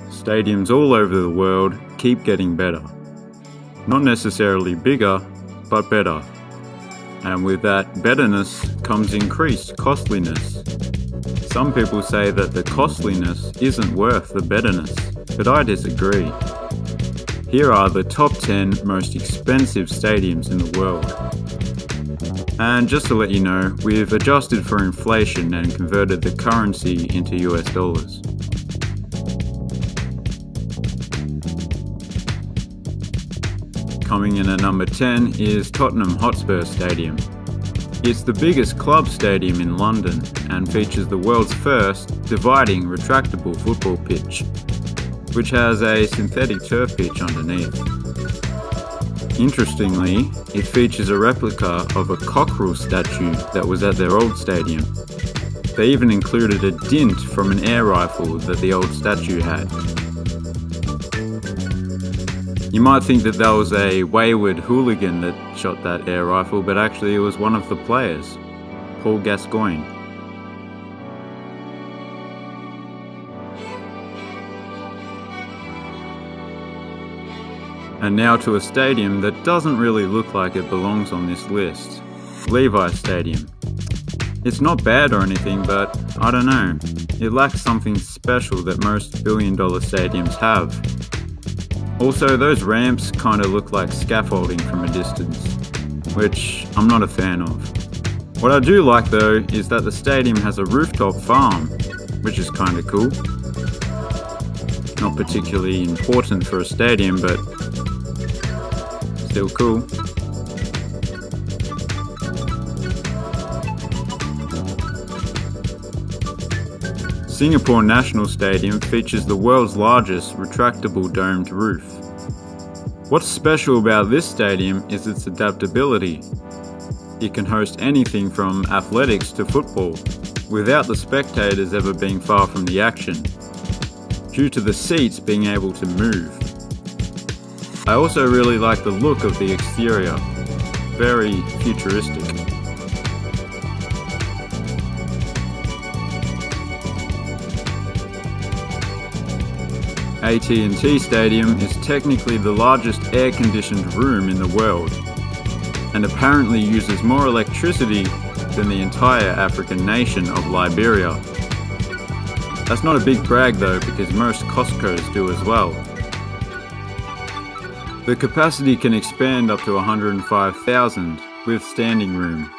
Stadiums all over the world keep getting better. Not necessarily bigger, but better. And with that betterness comes increased costliness. Some people say that the costliness isn't worth the betterness, but I disagree. Here are the top 10 most expensive stadiums in the world. And just to let you know, we've adjusted for inflation and converted the currency into US dollars. Coming in at number 10 is Tottenham Hotspur Stadium. It's the biggest club stadium in London and features the world's first dividing retractable football pitch, which has a synthetic turf pitch underneath. Interestingly, it features a replica of a cockerel statue that was at their old stadium. They even included a dint from an air rifle that the old statue had. You might think that was a wayward hooligan that shot that air rifle, but actually it was one of the players, Paul Gascoigne. And now to a stadium that doesn't really look like it belongs on this list, Levi Stadium. It's not bad or anything, but I don't know, it lacks something special that most billion-dollar stadiums have. Also, those ramps kind of look like scaffolding from a distance, which I'm not a fan of. What I do like though is that the stadium has a rooftop farm, which is kind of cool. Not particularly important for a stadium, but still cool. Singapore National Stadium features the world's largest retractable domed roof. What's special about this stadium is its adaptability. It can host anything from athletics to football, without the spectators ever being far from the action, due to the seats being able to move. I also really like the look of the exterior, very futuristic. AT&T Stadium is technically the largest air-conditioned room in the world, and apparently uses more electricity than the entire African nation of Liberia. That's not a big brag though, because most Costcos do as well. The capacity can expand up to 105,000 with standing room,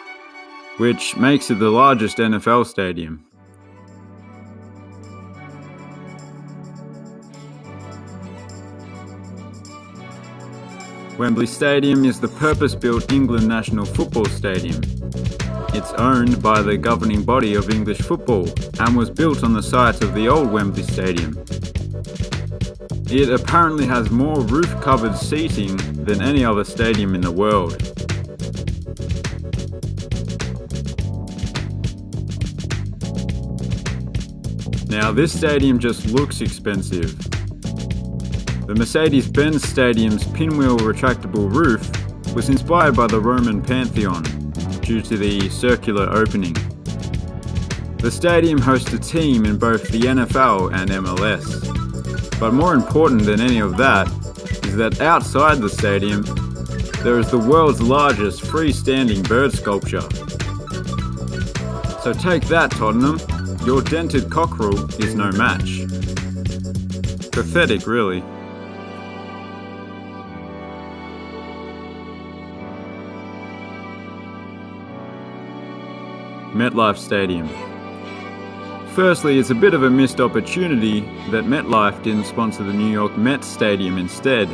which makes it the largest NFL stadium. Wembley Stadium is the purpose-built England national football stadium. It's owned by the governing body of English football and was built on the site of the old Wembley Stadium. It apparently has more roof-covered seating than any other stadium in the world. Now this stadium just looks expensive. The Mercedes-Benz Stadium's pinwheel retractable roof was inspired by the Roman Pantheon due to the circular opening. The stadium hosts a team in both the NFL and MLS. But more important than any of that is that outside the stadium, there is the world's largest freestanding bird sculpture. So take that, Tottenham. Your dented cockerel is no match. Pathetic, really. MetLife Stadium. Firstly, it's a bit of a missed opportunity that MetLife didn't sponsor the New York Mets Stadium instead.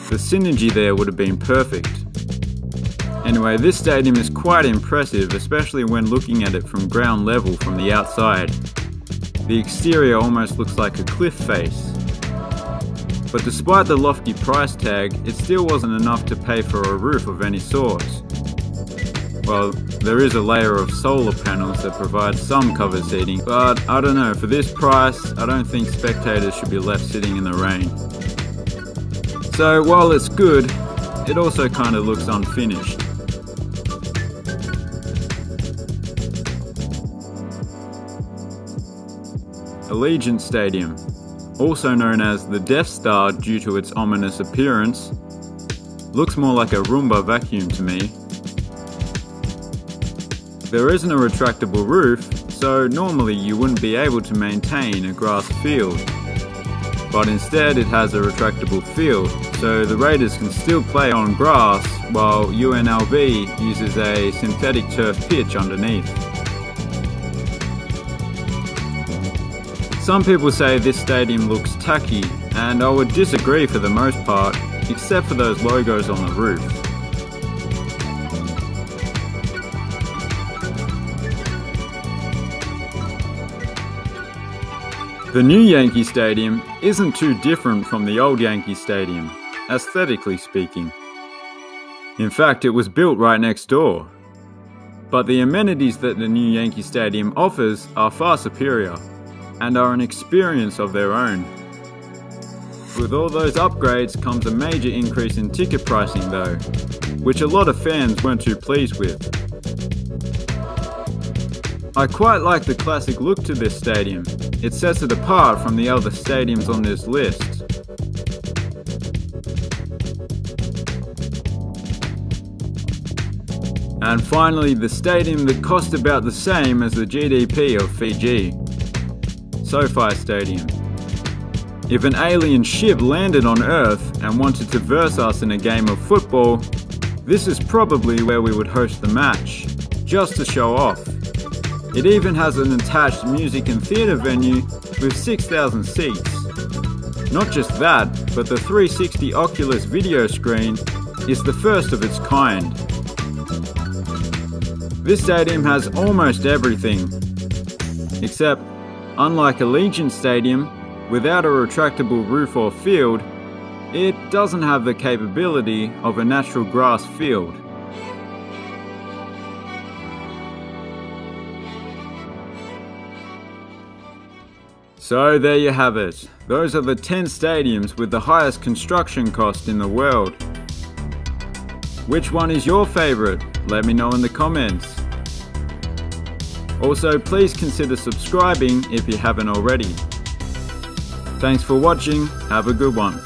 The synergy there would have been perfect. Anyway, this stadium is quite impressive, especially when looking at it from ground level from the outside. The exterior almost looks like a cliff face. But despite the lofty price tag, it still wasn't enough to pay for a roof of any sort. Well, there is a layer of solar panels that provide some covered seating, but I don't know, for this price, I don't think spectators should be left sitting in the rain. So while it's good, it also kind of looks unfinished. Allegiant Stadium, also known as the Death Star due to its ominous appearance. Looks more like a Roomba vacuum to me. There isn't a retractable roof, so normally you wouldn't be able to maintain a grass field. But instead it has a retractable field, so the Raiders can still play on grass while UNLV uses a synthetic turf pitch underneath. Some people say this stadium looks tacky, and I would disagree for the most part, except for those logos on the roof. The new Yankee Stadium isn't too different from the old Yankee Stadium, aesthetically speaking. In fact, it was built right next door. But the amenities that the new Yankee Stadium offers are far superior, and are an experience of their own. With all those upgrades comes a major increase in ticket pricing though, which a lot of fans weren't too pleased with. I quite like the classic look to this stadium. It sets it apart from the other stadiums on this list. And finally, the stadium that cost about the same as the GDP of Fiji. SoFi Stadium. If an alien ship landed on Earth and wanted to verse us in a game of football, this is probably where we would host the match, just to show off. It even has an attached music and theatre venue with 6,000 seats. Not just that, but the 360 Oculus video screen is the first of its kind. This stadium has almost everything, except, unlike Allegiant Stadium, without a retractable roof or field, it doesn't have the capability of a natural grass field. So there you have it. Those are the 10 stadiums with the highest construction cost in the world. Which one is your favourite? Let me know in the comments. Also, please consider subscribing if you haven't already. Thanks for watching, have a good one.